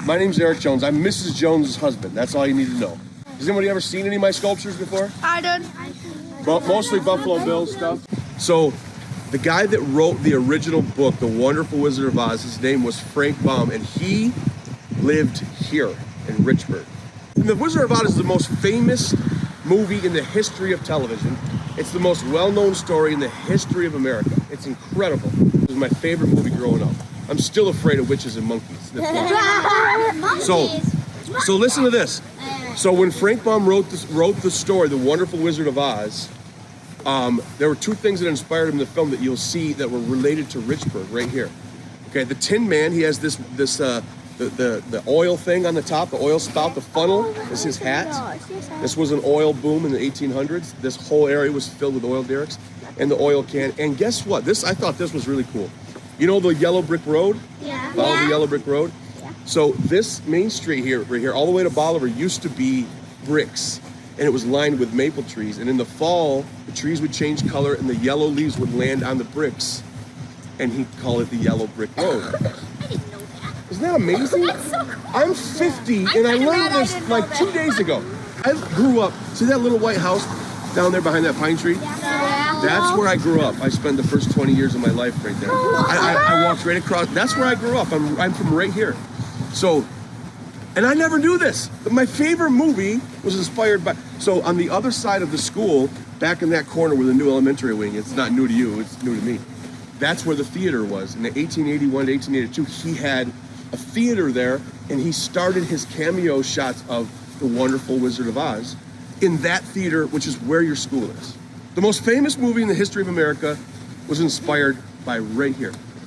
My name's Eric Jones. I'm Mrs. Jones' husband. That's all you need to know. Has anybody ever seen any of my sculptures before? I did. Mostly Buffalo Bill stuff. So the guy that wrote the original book, The Wonderful Wizard of Oz, his name was Frank Baum, and he lived here in Richburg. And The Wizard of Oz is the most famous movie in the history of television. It's the most well-known story in the history of America. It's incredible. It was my favorite movie growing up. I'm still afraid of witches and monkeys. So listen to this. So when Frank Baum wrote the story, The Wonderful Wizard of Oz, there were two things that inspired him in the film that you'll see that were related to Richburg right here. Okay, the Tin Man, he has the oil thing on the top, the oil spout, the funnel is his hat. This was an oil boom in the 1800s. This whole area was filled with oil derricks and the oil can. And guess what? I thought this was really cool. You know the yellow brick road? Yeah. Follow the yellow brick road? Yeah. So this main street here, right here, all the way to Bolivar used to be bricks. And it was lined with maple trees. And in the fall, the trees would change color and the yellow leaves would land on the bricks. And he'd call it the yellow brick road. I didn't know that. Isn't that amazing? That's so cool. I'm 50 and I learned this like 2 days ago. I grew up, see that little white house down there behind that pine tree? Yeah. That's where I grew up. I spent the first 20 years of my life right there. I walked right across, that's where I grew up. I'm from right here. So, and I never knew this. My favorite movie was inspired by, so on the other side of the school, back in that corner where the new elementary wing, it's not new to you, it's new to me. That's where the theater was. In the 1881 to 1882, he had a theater there, and he started his cameo shots of The Wonderful Wizard of Oz in that theater, which is where your school is. The most famous movie in the history of America was inspired by right here.